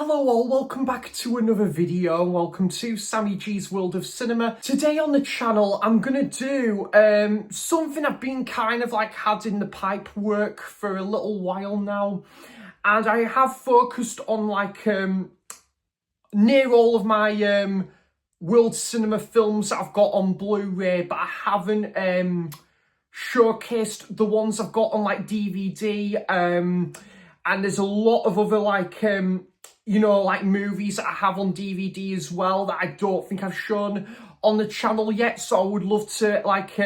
Hello all, welcome back to another video. Welcome to Sammy G's World of Cinema. Today on the channel, I'm gonna do something I've been kind of like had in the pipe work for a little while now. And I have focused on like near all of my World Cinema films that I've got on Blu-ray, but I haven't showcased the ones I've got on like DVD. And there's a lot of other like like movies that I have on DVD as well that I don't think I've shown on the channel yet. So I would love to like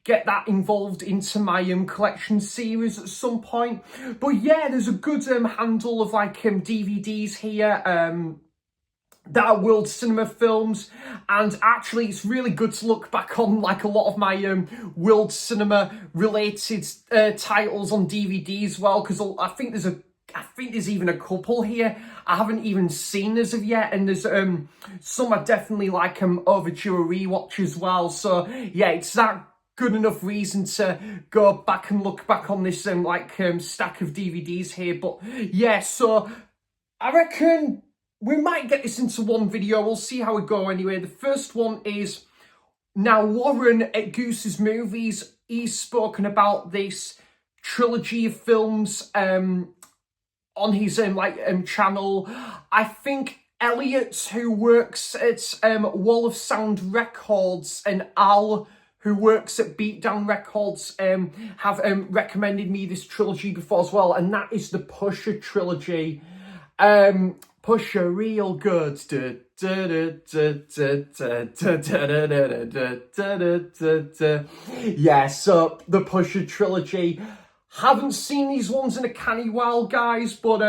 get that involved into my collection series at some point. But yeah, there's a good handle of like DVDs here that are World Cinema films, and actually it's really good to look back on like a lot of my World Cinema related titles on DVD as well, because I think there's even a couple here I haven't even seen as of yet, and there's some I definitely like overdue a rewatch as well. So yeah, it's that good enough reason to go back and look back on this stack of DVDs here. But yeah, so I reckon we might get this into one video. We'll see how we go anyway. The first one is, now Warren at Goose's Movies, he's spoken about this trilogy of films on his channel. I think Elliot, who works at Wall of Sound Records, and Al, who works at Beatdown Records, have recommended me this trilogy before as well, and that is the Pusher trilogy. Pusher, real good. Yeah, so the Pusher trilogy. Haven't seen these ones in a canny while, guys, but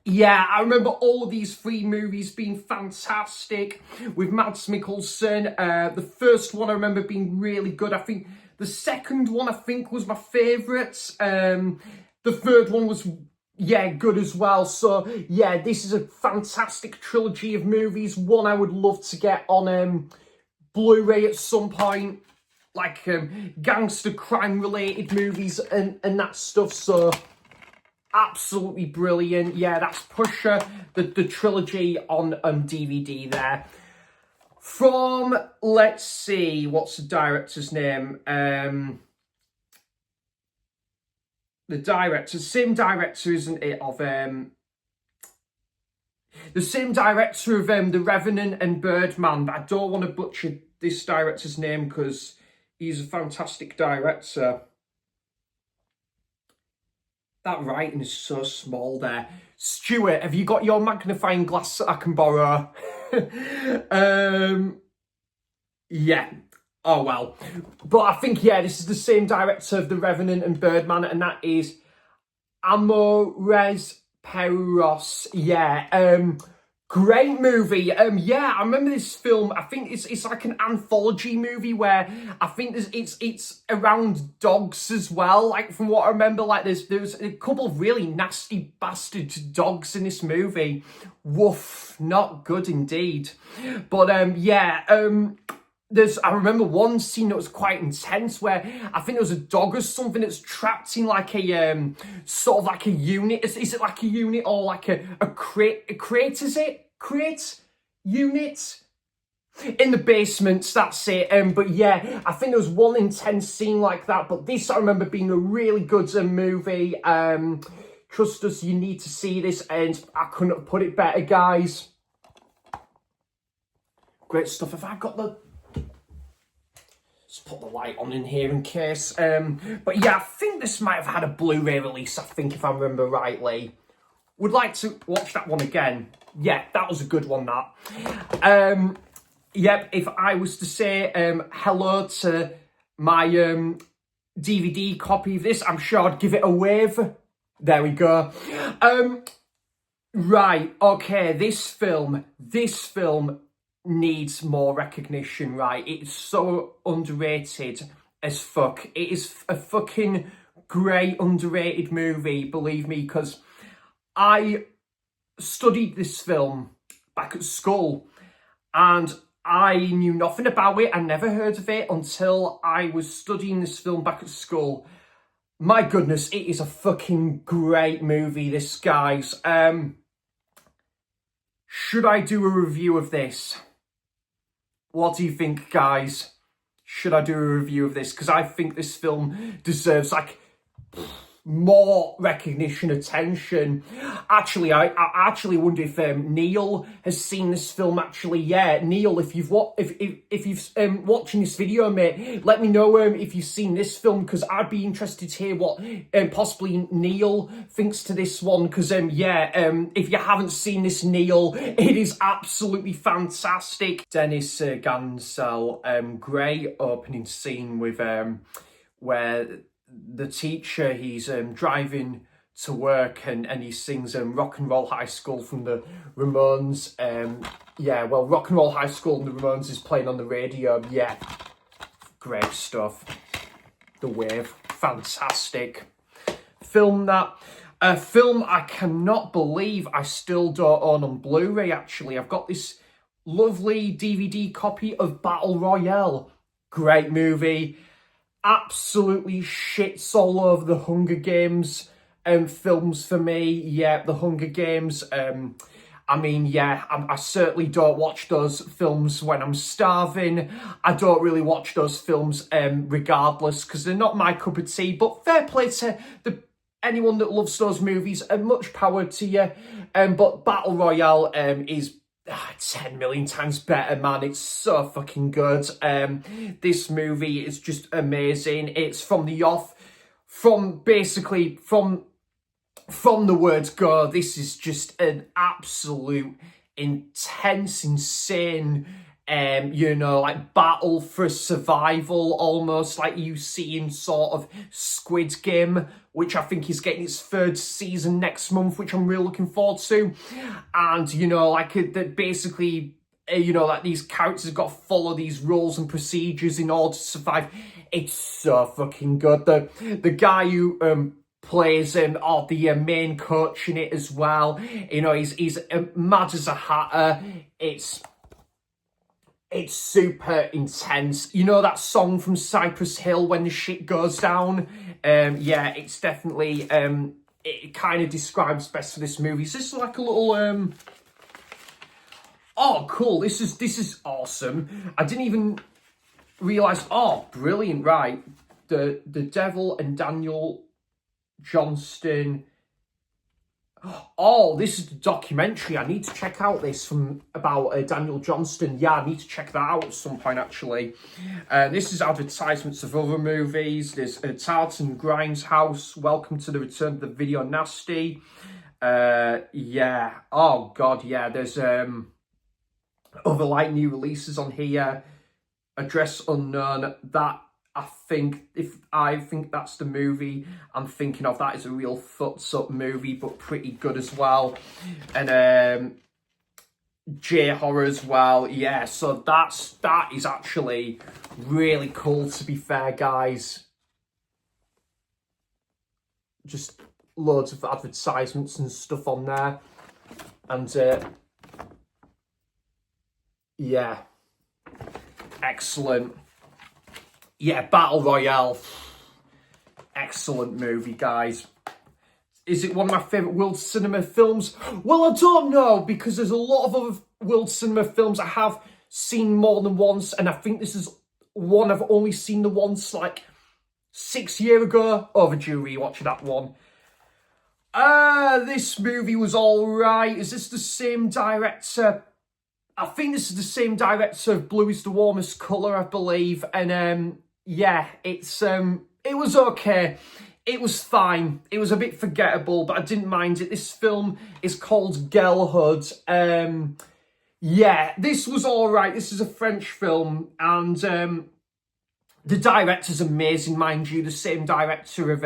yeah, I remember all of these three movies being fantastic with Mads Mikkelsen. The first one I remember being really good. I think the second one was my favourite. The third one was, yeah, good as well. So yeah, this is a fantastic trilogy of movies. One I would love to get on Blu-ray at some point, like gangster crime related movies and that stuff. So absolutely brilliant. Yeah, that's Pusher, the trilogy on DVD there. From, let's see, what's the director's name? Same director, isn't it, of the same director of The Revenant and Birdman, but I don't want to butcher this director's name because he's a fantastic director. That writing is so small there. Stuart, have you got your magnifying glass that I can borrow? Yeah. Oh, well. But I think, yeah, this is the same director of The Revenant and Birdman, and that is Amores Perros. Yeah. Great movie. Yeah, I remember this film. I think it's like an anthology movie where I think it's around dogs as well. Like from what I remember, like there's a couple of really nasty bastard dogs in this movie. Woof, not good indeed. But yeah, I remember one scene that was quite intense where I think there was a dog or something that's trapped in like a sort of like a unit. Is it like a unit or like a crate? A crate, is it? Crate? Unit? In the basements, that's it. But yeah, I think there was one intense scene like that. But this I remember being a really good movie. Trust us, you need to see this, and I couldn't have put it better, guys. Great stuff. Have I got the... Let's put the light on in here in case. But yeah, I think this might have had a Blu-ray release, I think, if I remember rightly. Would like to watch that one again. Yeah, that was a good one, that. Yep, if I was to say hello to my DVD copy of this, I'm sure I'd give it a wave. There we go. Right, okay, this film needs more recognition, right? It's so underrated as fuck. It is a fucking great underrated movie, believe me, because I studied this film back at school and I knew nothing about it. I never heard of it until I was studying this film back at school. My goodness, it is a fucking great movie, this, guys. Should I do a review of this? What do you think, guys? Should I do a review of this? Because I think this film deserves, like, more recognition, attention. Actually, I actually wonder if Neil has seen this film. Actually, yeah, Neil, if you've watching this video, mate, let me know if you've seen this film, because I'd be interested to hear what possibly Neil thinks to this one. Because if you haven't seen this, Neil, it is absolutely fantastic. Dennis Gansel, great opening scene with where the teacher, he's driving to work and he sings Rock and Roll High School from the Ramones. Rock and Roll High School and the Ramones is playing on the radio. Yeah, great stuff. The Wave, fantastic. A film I cannot believe I still don't own on Blu-ray, actually. I've got this lovely DVD copy of Battle Royale. Great movie. Absolutely shits all over the Hunger Games films for me. Yeah, the Hunger Games. I certainly don't watch those films when I'm starving. I don't really watch those films regardless, because they're not my cup of tea. But fair play to anyone that loves those movies, and much power to you. But Battle Royale is 10 million times better, man. It's so fucking good. This movie is just amazing. It's from the words go, this is just an absolute intense, insane battle for survival, almost like you see in sort of Squid Game, which I think is getting its 3rd season next month, which I'm really looking forward to. And, these characters have got to follow these rules and procedures in order to survive. It's so fucking good. The guy who plays the main coach in it as well, he's mad as a hatter. It's super intense. You know that song from Cypress Hill, When the Shit Goes Down? It's definitely, it kind of describes best for this movie. Is this like a little, oh, cool. This is awesome. I didn't even realise, oh, brilliant, right. The Devil and Daniel Johnston. Oh, this is the documentary. I need to check out this about Daniel Johnston. Yeah, I need to check that out at some point, actually. This is advertisements of other movies. There's Tarleton Grimes House, Welcome to the Return of the Video Nasty. Oh, God, yeah. There's other, new releases on here. Address Unknown. That, I think that's the movie I'm thinking of. That is a real fucked up movie, but pretty good as well. And J-horror as well. Yeah, so that is actually really cool, to be fair, guys. Just loads of advertisements and stuff on there. And yeah, excellent. Yeah, Battle Royale. Excellent movie, guys. Is it one of my favourite world cinema films? Well, I don't know, because there's a lot of other world cinema films I have seen more than once, and I think this is one I've only seen the once, like 6 years ago. Overdue rewatching that one. This movie was alright. Is this the same director? I think this is the same director of Blue is the Warmest Colour, I believe. And it was okay. It was fine. It was a bit forgettable, but I didn't mind it. This film is called Girlhood. This was alright. This is a French film, and the director's amazing, mind you. The same director of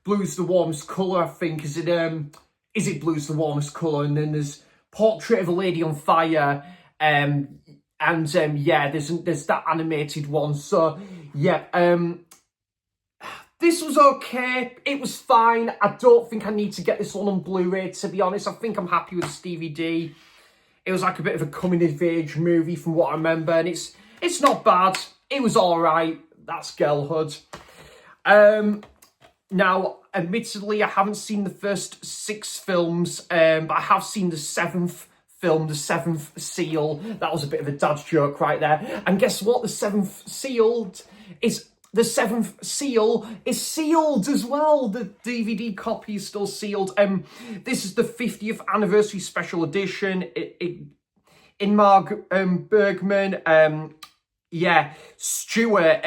Blue's the Warmest Colour, I think. Is it Blue's the Warmest Colour? And then there's Portrait of a Lady on Fire. There's that animated one. So this was okay. It was fine. I don't think I need to get this one on Blu-ray, to be honest. I think I'm happy with this DVD. It was like a bit of a coming-of-age movie from what I remember, and it's not bad. It was all right. That's Girlhood. Now, admittedly, I haven't seen the first 6 films, but I have seen the 7th film, The Seventh Seal. That was a bit of a dad joke right there. And guess what? The Seventh Seal is sealed as well. The DVD copy is still sealed. This is the 50th anniversary special edition. Ingmar Bergman. Yeah, Stuart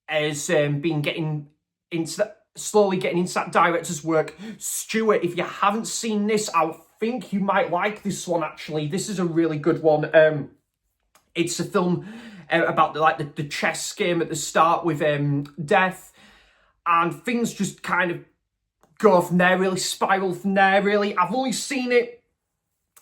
has been getting into that, slowly getting into that director's work. Stuart, if you haven't seen this, I think you might like this one, actually. This is a really good one. It's a film about the chess game at the start with death, and things just kind of go from there, really spiral from there, really. I've only seen it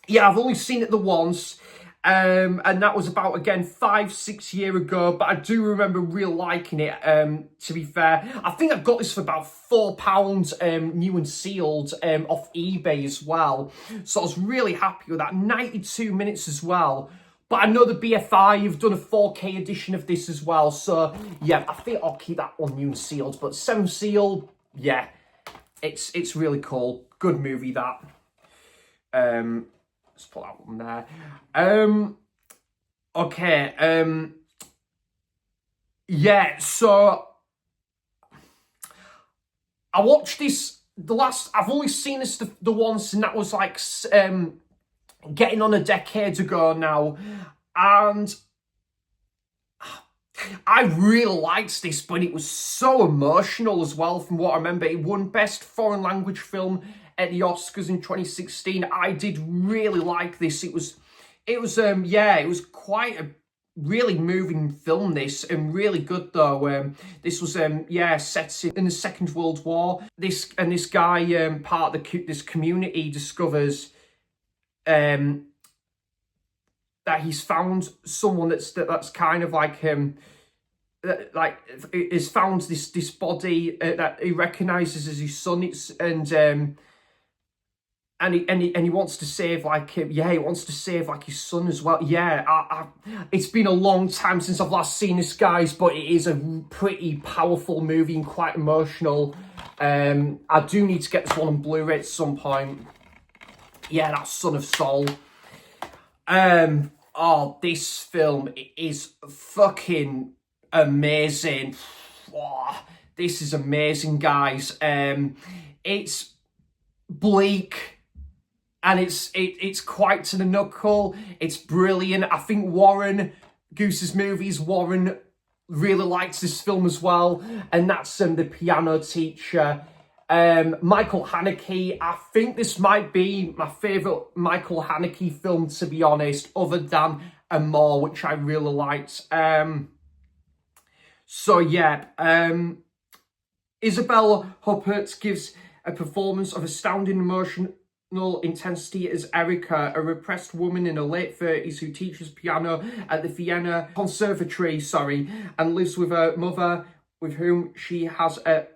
the once. And that was about, again, 5-6 years ago, but I do remember really liking it, to be fair. I think I got this for about £4, new and sealed, off eBay as well. So I was really happy with that. 92 minutes as well. But I know the BFI have done a 4K edition of this as well. So, yeah, I think I'll keep that one new and sealed. But 7 Seal, yeah, it's really cool. Good movie, that. Let's put that one there. Okay. Yeah, so I watched this, I've only seen this the once, and that was like getting on a decade ago now. And I really liked this, but it was so emotional as well, from what I remember. It won Best Foreign Language Film at the Oscars in 2016. I did really like this. It was quite a really moving film, this, and really good though. This was set in the Second World War. This guy, part of this community, discovers that he's found someone that's kind of like has found this body that he recognizes as his son. And he wants to save he wants to save his son as well. Yeah, it's been a long time since I've last seen this, guys, but it is a pretty powerful movie and quite emotional. I do need to get this one on Blu-ray at some point. Yeah, that's Son of Soul. This film is fucking amazing. Oh, this is amazing, guys. It's bleak. And it's quite to the knuckle. It's brilliant. I think Warren really likes this film as well. And that's The Piano Teacher. Michael Haneke. I think this might be my favourite Michael Haneke film, to be honest, other than More, which I really liked. Isabelle Huppert gives a performance of astounding emotional intensity as Erica, a repressed woman in her late 30s who teaches piano at the Vienna Conservatory, and lives with her mother, with whom she has a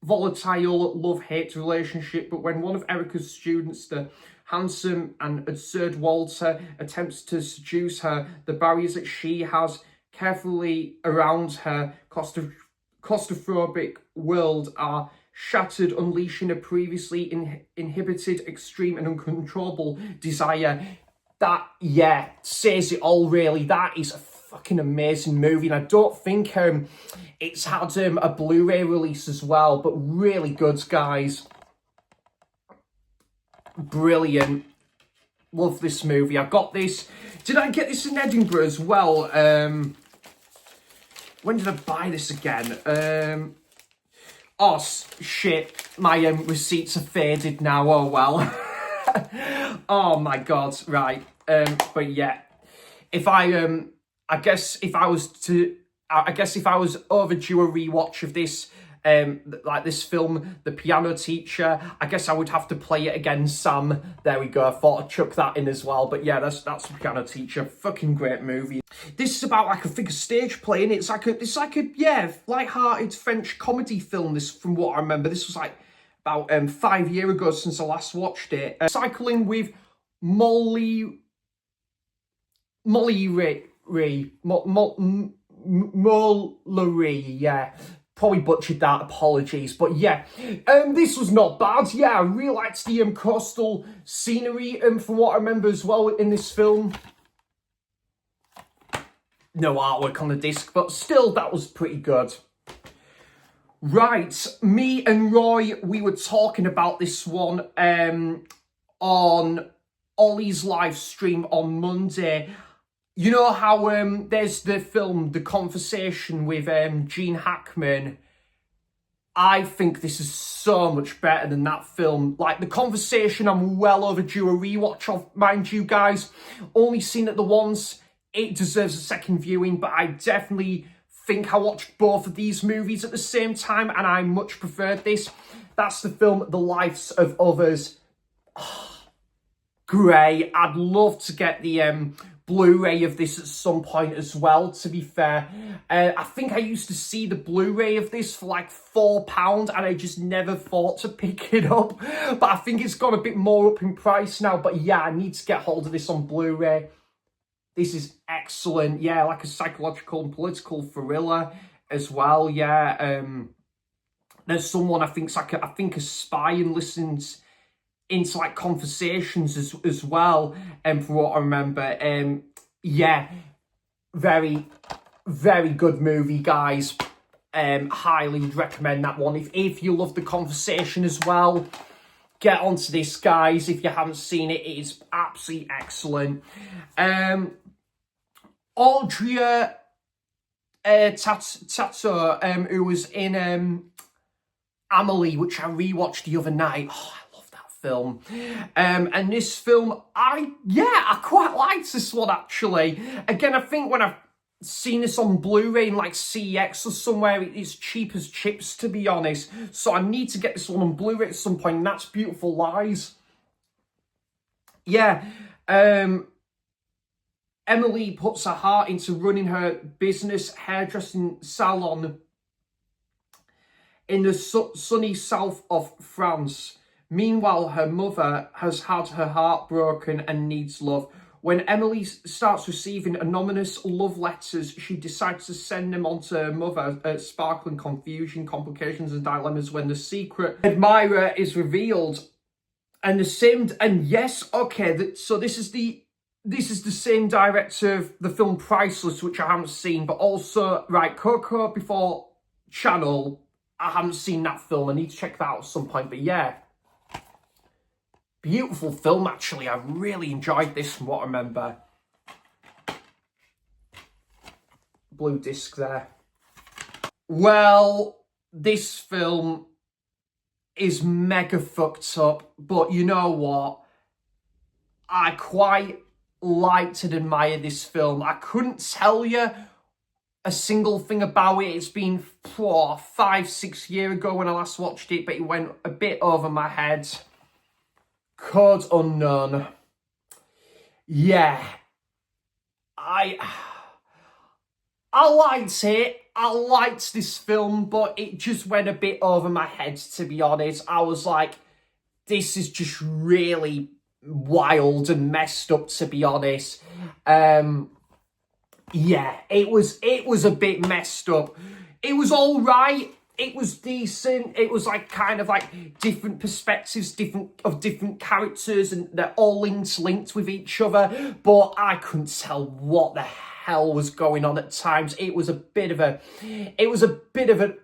volatile love-hate relationship. But when one of Erica's students, the handsome and absurd Walter, attempts to seduce her, the barriers that she has carefully around her claustrophobic world are shattered, unleashing a previously inhibited, extreme and uncontrollable desire. That, yeah, says it all, really. That is a fucking amazing movie, and I don't think it's had a Blu-ray release as well, but really good, guys. Brilliant. Love this movie. I got this. Did I get this in Edinburgh as well? When did I buy this again? Oh, shit. My receipts are faded now. Oh, well. Oh, my God. Right. But, yeah. I guess if I was overdue a rewatch of this, this film, The Piano Teacher, I guess I would have to play it again, Sam. There we go. I thought I'd chuck that in as well. But yeah, that's The Piano Teacher. Fucking great movie. This is about a figure stage play, and it's like a light-hearted French comedy film. This, from what I remember, this was about 5 years ago since I last watched it. Cycling with Molly Mollery, yeah. Probably butchered that, apologies. But yeah, this was not bad. Yeah, I really liked the coastal scenery from what I remember as well in this film. No artwork on the disc, but still, that was pretty good. Right, me and Roy, we were talking about this one on Ollie's live stream on Monday. You know how there's the film The Conversation with Gene Hackman? I think this is so much better than that film. Like, The Conversation, I'm well overdue a rewatch of, mind you guys. Only seen it the once. It deserves a second viewing, but I definitely think I watched both of these movies at the same time, and I much preferred this. That's the film The Lives of Others. Oh, great. I'd love to get the Blu-ray of this at some point as well, to be fair. I think I used to see the Blu-ray of this for like £4 and I just never thought to pick it up. But I think it's got a bit more up in price now. But yeah, I need to get hold of this on Blu-ray. This is excellent. Yeah, like a psychological and political thriller as well. Yeah, there's someone I think's like a spy and listens into like conversations as well, from what I remember. Yeah, very, very good movie, guys. Highly recommend that one. If you love The Conversation as well, get onto this, guys. If you haven't seen it, it is absolutely excellent. Audrey Tato, who was in Amelie, which I rewatched the other night. Oh, I love that film. And this film, I quite liked this one, actually. Again, I think when I've seen this on Blu-ray in like CX or somewhere, it's cheap as chips, to be honest. So I need to get this one on Blu-ray at some point, and that's Beautiful Lies. Yeah, Emily puts her heart into running her business hairdressing salon in the sunny south of France. Meanwhile, her mother has had her heart broken and needs love. When Emily starts receiving anonymous love letters, she decides to send them on to her mother, sparkling confusion, complications and dilemmas when the secret admirer is revealed. And yes, okay, so this is the same director of the film Priceless, which I haven't seen, but also, right, Coco Before Channel, I haven't seen that film. I need to check that out at some point, but yeah. Beautiful film, actually. I really enjoyed this from what I remember. Blue disc there. Well, this film is mega fucked up, but you know what? I quite liked and admired this film. I couldn't tell you a single thing about it. It's been 5-6 years ago when I last watched it, but it went a bit over my head. Code Unknown. Yeah. I liked it. I liked this film, but it just went a bit over my head, to be honest. I was like, this is just really wild and messed up, to be honest. Yeah, it was a bit messed up. It was all right. It was decent. It was like kind of like different perspectives, different characters, and they're all linked with each other. But I couldn't tell what the hell was going on at times. It was a bit of an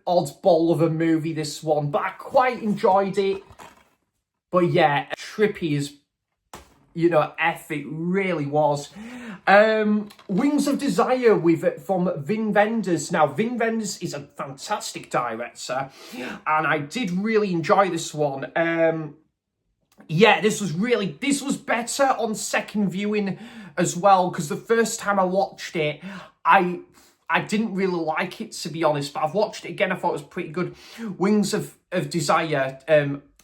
oddball of a movie, this one, but I quite enjoyed it. But yeah, trippy as, F it really was. Wings of Desire from Wim Wenders. Now, Wim Wenders is a fantastic director, and I did really enjoy this one. Yeah, this was better on second viewing as well, because the first time I watched it, I didn't really like it, to be honest, but I've watched it again, I thought it was pretty good. Wings of Desire,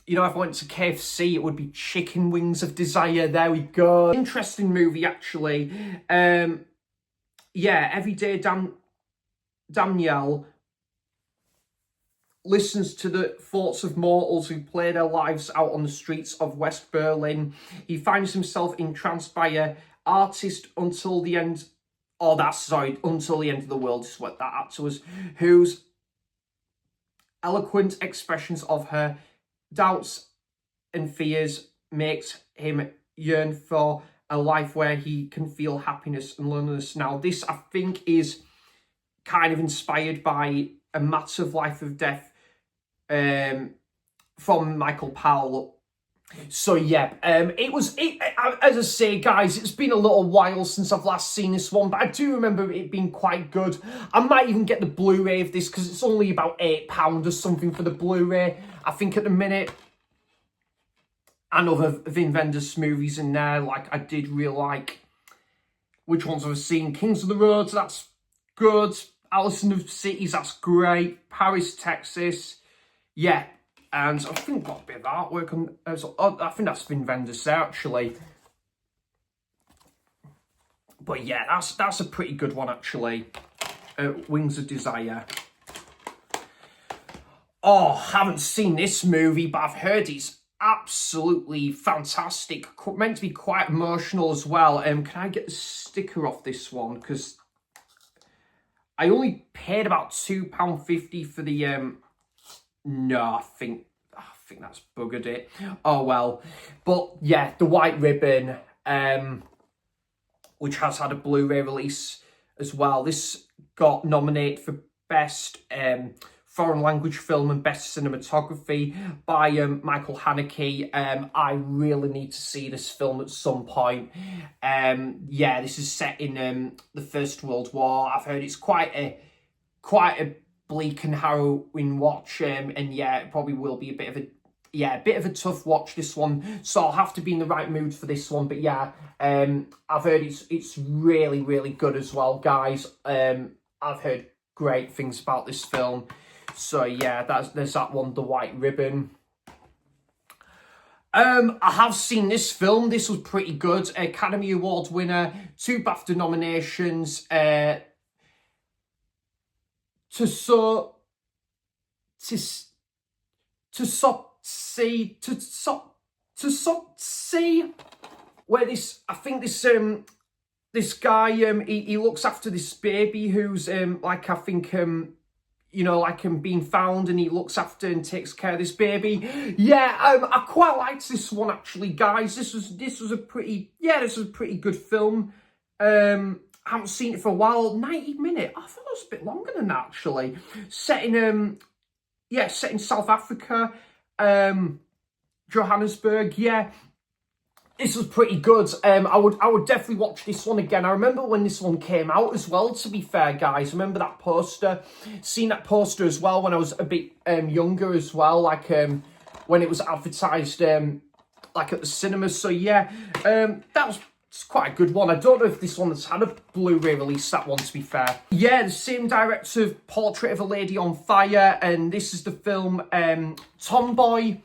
if I went to KFC, it would be Chicken Wings of Desire. There we go. Interesting movie, actually. Yeah, Everyday Danielle listens to the thoughts of mortals who play their lives out on the streets of West Berlin. He finds himself entranced by an artist until the end. Until the end of the world is what that actor was. Whose eloquent expressions of her doubts and fears makes him yearn for a life where he can feel happiness and loneliness. Now, this, I think, is kind of inspired by A Massive Life of Death from Michael Powell. So yeah, as I say, guys, it's been a little while since I've last seen this one, but I do remember it being quite good. I might even get the Blu-ray of this because it's only about £8 or something for the Blu-ray, I think, at the minute. And other Vin Vendors movies in there, like I did really like. Which ones have I seen? Kings of the Roads, that's good. Alice in the Cities, that's great. Paris, Texas, yeah. And I think got a bit of artwork on. I think that's Vin Vendors there, actually. But yeah, that's a pretty good one, actually. Wings of Desire. Oh, haven't seen this movie, but I've heard it's absolutely fantastic. Meant to be quite emotional as well. Can I get the sticker off this one? Because I only paid about £2.50 for the no, I think that's buggered it. Oh well. But yeah, The White Ribbon, which has had a Blu-ray release as well. This got nominated for Best Foreign Language Film and Best Cinematography by Michael Haneke. I really need to see this film at some point. Yeah, this is set in the First World War. I've heard it's quite a bleak and harrowing watch, and yeah, it probably will be a bit of a tough watch, this one, so I'll have to be in the right mood for this one. But yeah, I've heard it's really, really good as well, guys. I've heard great things about this film, so yeah, there's that one, The White Ribbon. I have seen this film. This was pretty good. Academy Award winner, 2 BAFTA nominations, where this guy he looks after this baby who's like, I think being found, and he looks after and takes care of this baby. Yeah, I quite liked this one, actually, guys. This was a pretty good film. I haven't seen it for a while. 90 minutes. I thought it was a bit longer than that, actually. Set in South Africa, Johannesburg. Yeah, this was pretty good. I would definitely watch this one again. I remember when this one came out as well, to be fair, guys. I remember that poster. Seen that poster as well when I was a bit younger as well, like when it was advertised like at the cinemas. So yeah, it's quite a good one. I don't know if this one has had a Blu-ray release, that one, to be fair. Yeah, the same director of Portrait of a Lady on Fire, and this is the film Tomboy.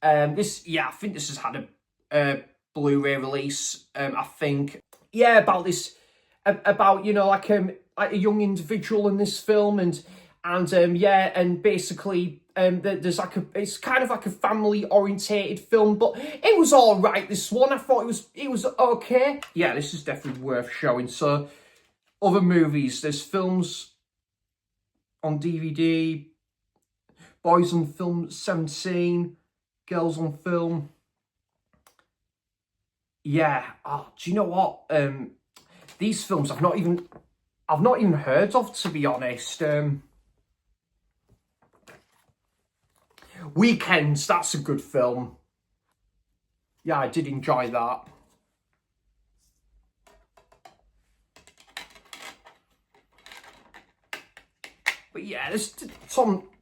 I think this has had a Blu-ray release, I think. Yeah, about this, about, like a young individual in this film, and basically there's it's kind of like a family orientated film, but it was all right, this one. I thought it was okay. Yeah, this is definitely worth showing. So other movies, there's films on DVD, Boys on Film 17, Girls on Film. Yeah, do you know what? These films I've not even heard of, to be honest. Weekends, that's a good film. Yeah, I did enjoy that. But yeah, this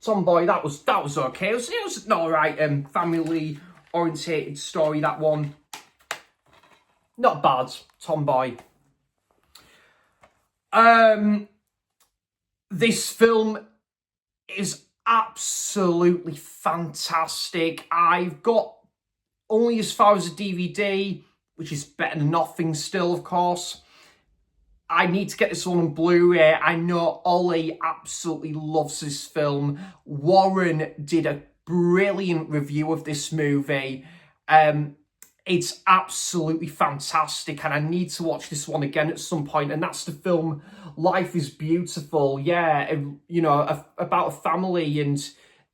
Tomboy, that was okay. It was an alright family orientated story, that one. Not bad, Tomboy. This film is absolutely fantastic. I've got only as far as a DVD, which is better than nothing still, of course. I need to get this one on Blu-ray. I know Ollie absolutely loves this film. Warren did a brilliant review of this movie. It's absolutely fantastic, and I need to watch this one again at some point, and that's the film Life is Beautiful. Yeah, you know, about a family, and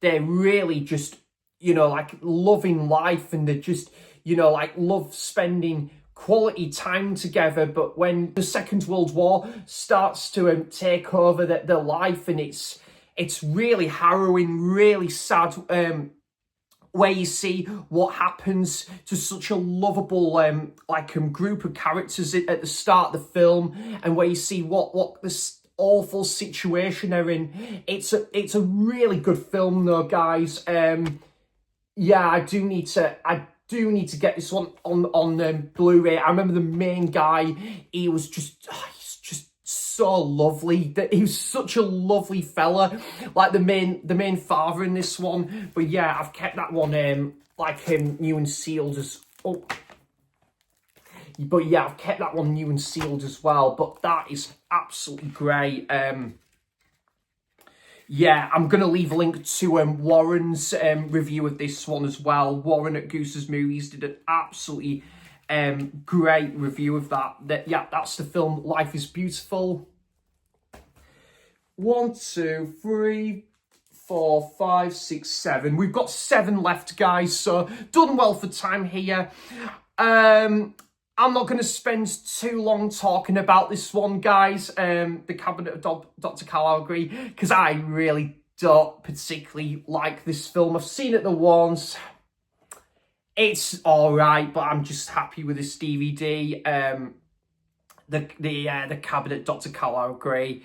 they're really just, you know, like loving life, and they're just, you know, like love spending quality time together. But when the Second World War starts to take over their life, and it's really harrowing, really sad, where you see what happens to such a lovable group of characters at the start of the film, and where you see what this awful situation they're in. It's a really good film though, guys. Yeah, I do need to get this one on Blu-ray. I remember the main guy, he was just he's just so lovely. That he was such a lovely fella, like the main father in this one. But yeah, I've kept that one new and sealed as But yeah, I've kept that one new and sealed as well. But that is absolutely great. Yeah, I'm going to leave a link to Warren's review of this one as well. Warren at Goose's Movies did an absolutely great review of that. Yeah, that's the film Life is Beautiful. 1, 2, 3, 4, 5, 6, 7. We've got 7 left, guys, so done well for time here. I'm not going to spend too long talking about this one, guys, The Cabinet of Dr. Caligari, because I really don't particularly like this film. I've seen it the once. It's all right, but I'm just happy with this DVD. The Cabinet of Dr. Caligari.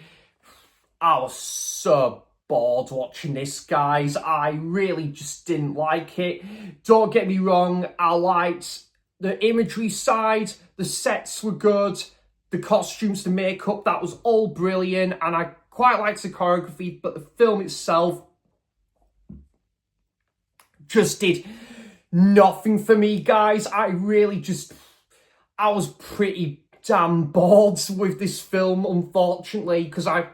I was so bored watching this, guys. I really just didn't like it. Don't get me wrong, I liked the imagery side, the sets were good, the costumes, the makeup, that was all brilliant, and I quite liked the choreography, but the film itself just did nothing for me, guys. I was pretty damn bored with this film, unfortunately, because I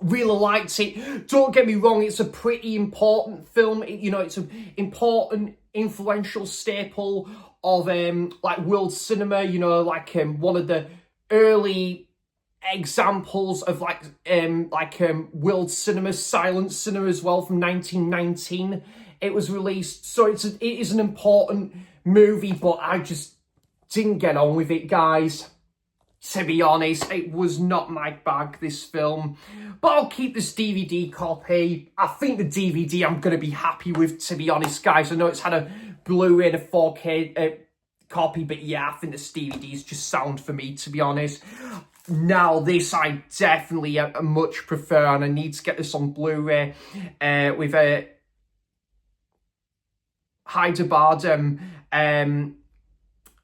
really liked it. Don't get me wrong, it's a pretty important film. It's an important, influential staple of world cinema. One of the early examples of world cinema, silent cinema as well, from 1919. It was released, so it is an important movie, but I just didn't get on with it, guys. To be honest, it was not my bag, this film. But I'll keep this DVD copy. I think the DVD I'm going to be happy with, to be honest, guys. I know it's had a Blu-ray and a 4K copy, but yeah, I think this DVD is just sound for me, to be honest. Now, this I definitely much prefer, and I need to get this on Blu-ray with a Hyderabad, and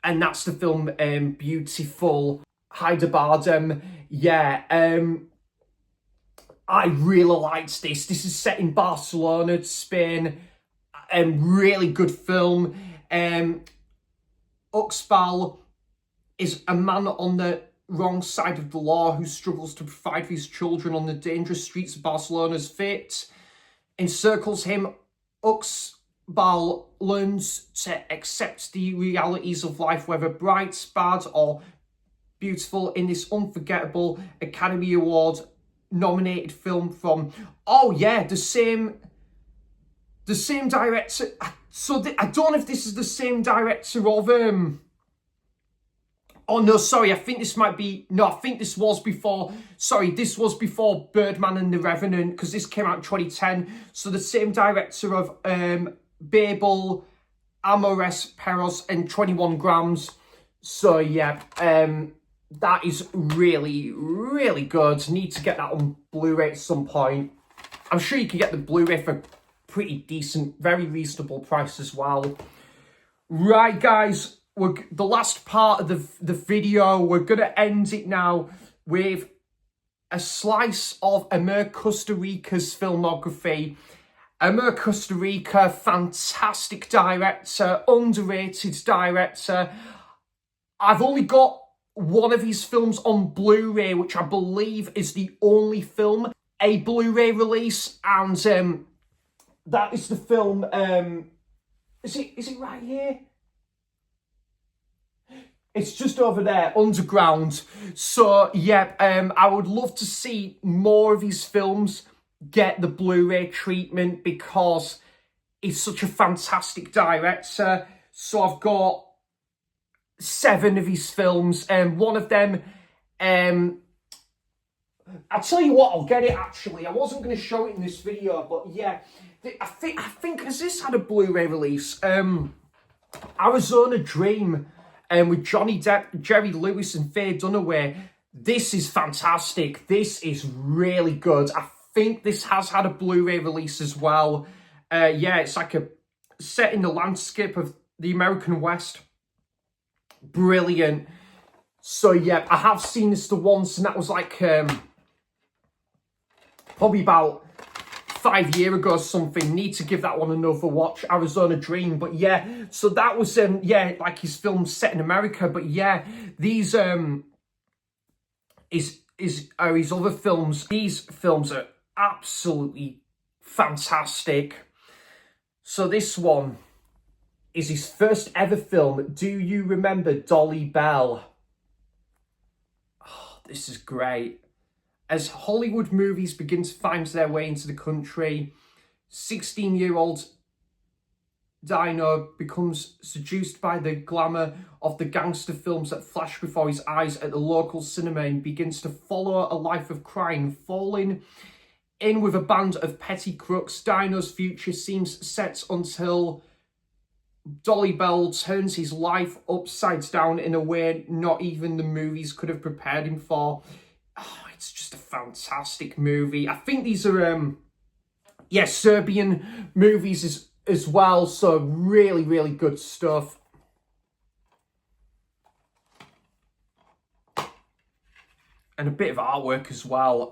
that's the film Beautiful Hyderabad. I really liked this. This is set in Barcelona, Spain. Really good film. Uxbal is a man on the wrong side of the law who struggles to provide for his children on the dangerous streets of Barcelona's fate encircles him. Uxbal learns to accept the realities of life, whether bright, bad, or beautiful, in this unforgettable Academy Award nominated film from the same director. I don't know if this is the same director of oh no, sorry, I think this might be, no, I think this was before, sorry, this was before Birdman and The Revenant, because this came out in 2010. So the same director of Babel, Amores Perros, and 21 Grams. So yeah, that is really, really good. Need to get that on Blu-ray at some point. I'm sure you can get the Blu-ray for pretty decent, very reasonable price as well. Right, guys, the last part of the video, we're going to end it now with a slice of Amir Kusturica's filmography. Amir Kusturica, fantastic director, underrated director. I've only got one of his films on Blu-ray, which I believe is the only film, a Blu-ray release, and that is the film, is it right here? It's just over there, underground. So, yeah, I would love to see more of his films get the Blu-ray treatment because he's such a fantastic director. So I've got 7 of his films, and one of them, I'll tell you what, I'll get it actually. I wasn't going to show it in this video, but yeah, I think has this had a Blu-ray release? Arizona Dream, with Johnny Depp, Jerry Lewis, and Faye Dunaway. This is fantastic. This is really good. I think this has had a Blu-ray release as well. Yeah, it's like a set in the landscape of the American West. Brilliant. So yeah, I have seen this the once, and that was like probably about 5 years ago or something. Need to give that one another watch, Arizona Dream. But yeah, so that was yeah, like his film set in America. But yeah, these are his other films. These films are absolutely fantastic. So this one is his first ever film, Do You Remember Dolly Bell? Oh, this is great. As Hollywood movies begin to find their way into the country, 16-year-old Dino becomes seduced by the glamour of the gangster films that flash before his eyes at the local cinema and begins to follow a life of crime. Falling in with a band of petty crooks, Dino's future seems set until Dolly Bell turns his life upside down in a way not even the movies could have prepared him for. Oh, it's just a fantastic movie. I think these are, yeah, Serbian movies as well. So really, really good stuff. And a bit of artwork as well.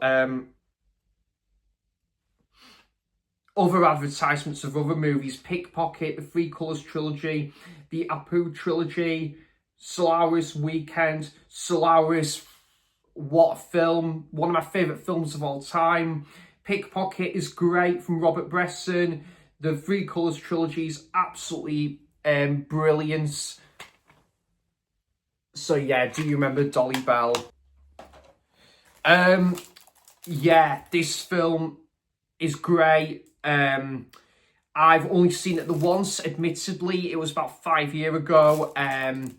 Other advertisements of other movies: Pickpocket, the Three Colours trilogy, the Apu trilogy, Solaris Weekend, Solaris, what a film, one of my favourite films of all time. Pickpocket is great, from Robert Bresson. The Three Colours trilogy is absolutely brilliant. So yeah, Do You Remember Dolly Bell? Yeah, this film is great. I've only seen it the once, admittedly. It was about 5 years ago. And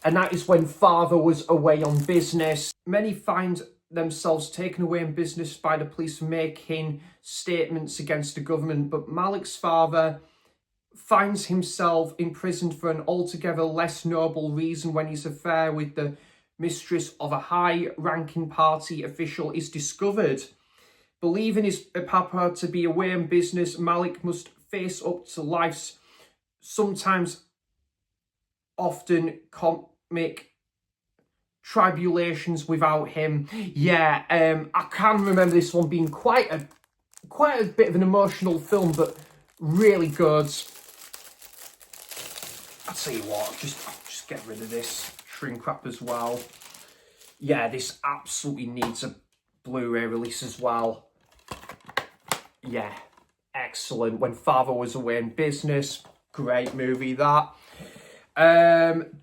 that is when father was away on business. Many find themselves taken away in business by the police making statements against the government. But Malik's father finds himself imprisoned for an altogether less noble reason when his affair with the mistress of a high-ranking party official is discovered. Believing his papa to be away on business, Malik must face up to life's sometimes often comic tribulations without him. Yeah, I can remember this one being quite a bit of an emotional film, but really good. I'll tell you what, just get rid of this shrink wrap as well. Yeah, this absolutely needs a Blu-ray release as well. Yeah, excellent. When father was away in business, great movie that.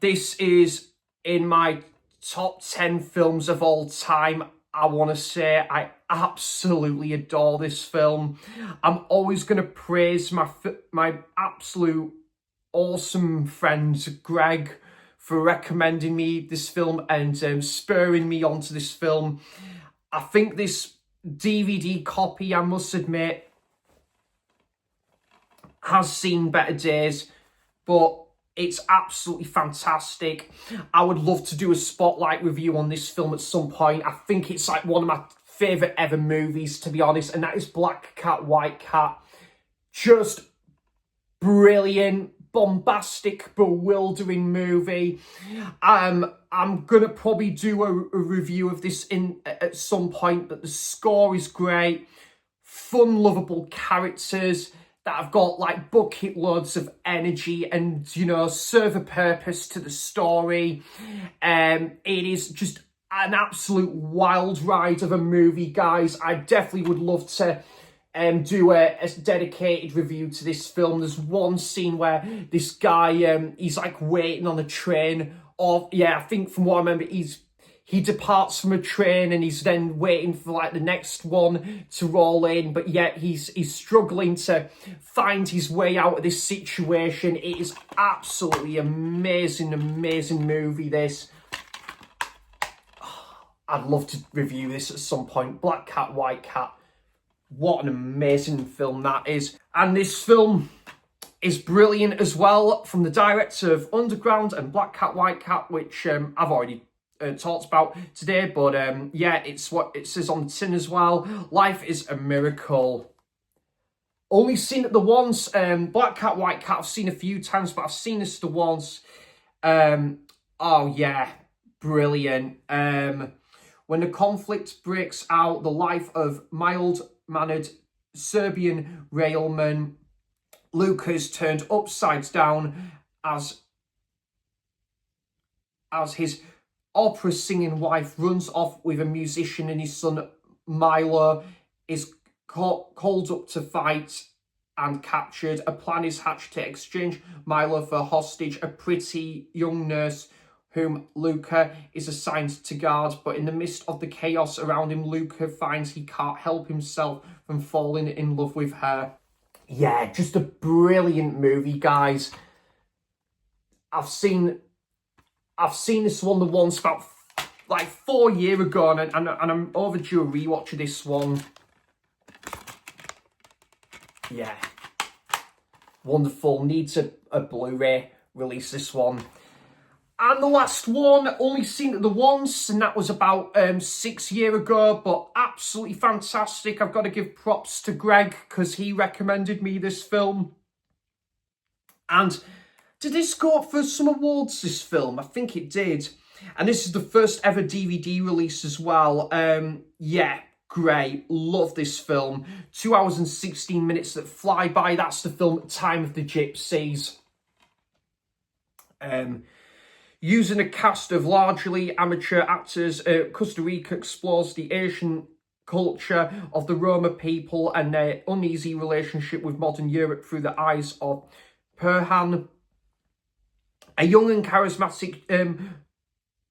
This is in my top 10 films of all time. I want to say I absolutely adore this film. I'm always going to praise my absolute awesome friend Greg for recommending me this film and spurring me onto this film. I think this DVD copy, I must admit, has seen better days, but it's absolutely fantastic. I would love to do a spotlight review on this film at some point. I think it's like one of my favourite ever movies, to be honest, and that is Black Cat, White Cat. Just brilliant, bombastic, bewildering movie. I'm gonna probably do a review of this at some point, but the score is great. Fun, lovable characters that have got like bucket loads of energy and, you know, serve a purpose to the story. It is just an absolute wild ride of a movie, guys. I definitely would love to do a dedicated review to this film. There's one scene where this guy, he's like waiting on a train of, yeah, I think from what I remember, he departs from a train and he's then waiting for like the next one to roll in. But yet he's struggling to find his way out of this situation. It is absolutely amazing, amazing movie, this. I'd love to review this at some point. Black Cat, White Cat. What an amazing film that is. And this film is brilliant as well, from the director of Underground and Black Cat, White Cat, which I've already talked about today, but yeah, it's what it says on the tin as well. Life is a miracle. Only seen it the once. Black Cat, White Cat I've seen a few times, but I've seen this the once. Oh yeah, brilliant. When the conflict breaks out, the life of mild-mannered Serbian railman Luka's turned upside down as his opera singing wife runs off with a musician, and his son Milo is called up to fight and captured. A plan is hatched to exchange Milo for hostage, a pretty young nurse whom Luka is assigned to guard. But in the midst of the chaos around him, Luka finds he can't help himself from falling in love with her. Yeah, just a brilliant movie, guys. I've seen this one the once about like 4 years ago, and I'm overdue a rewatch of this one. Yeah, wonderful. Needs a Blu-ray release, this one. And the last one, only seen it the once, and that was about 6 years ago, but absolutely fantastic. I've got to give props to Greg, because he recommended me this film. And did this go up for some awards, this film? I think it did. And this is the first ever DVD release as well. Yeah, great. Love this film. 2 hours and 16 minutes that fly by. That's the film Time of the Gypsies. Using a cast of largely amateur actors, Costa Rica explores the Asian culture of the Roma people and their uneasy relationship with modern Europe through the eyes of Perhan, a young and charismatic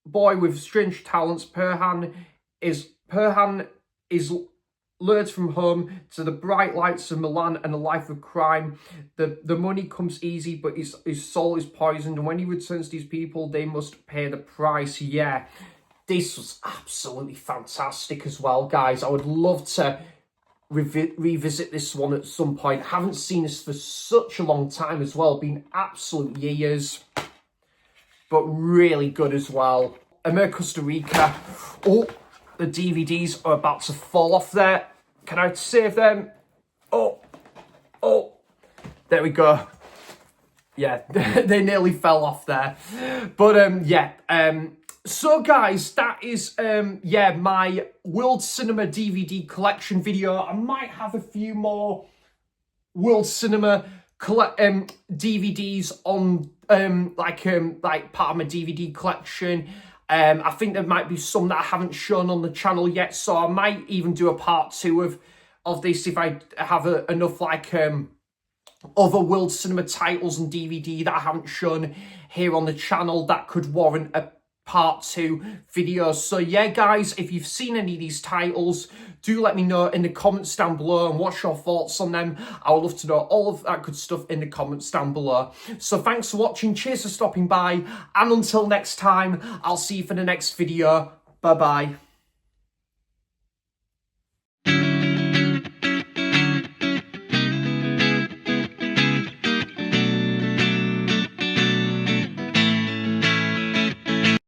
boy with strange talents. Perhan is lured from home to the bright lights of Milan and a life of crime. The money comes easy, but his soul is poisoned, and when he returns to these people, they must pay the price. Yeah, this was absolutely fantastic as well, guys. I would love to revisit this one at some point. Haven't seen this for such a long time as well. Been absolute years, but really good as well. America, Costa Rica. Oh, the DVDs are about to fall off there. Can I save them? Oh, there we go. Yeah, they nearly fell off there. But yeah, so guys, that is yeah, my World Cinema DVD collection video. I might have a few more World Cinema DVDs on like part of my DVD collection. I think there might be some that I haven't shown on the channel yet, so I might even do a part 2 of this if I have enough like other World Cinema titles and DVD that I haven't shown here on the channel that could warrant a part 2 video. So yeah, guys, if you've seen any of these titles, do let me know in the comments down below and what's your thoughts on them. I would love to know all of that good stuff in the comments down below. So thanks for watching, cheers for stopping by, and until next time, I'll see you for the next video. Bye bye.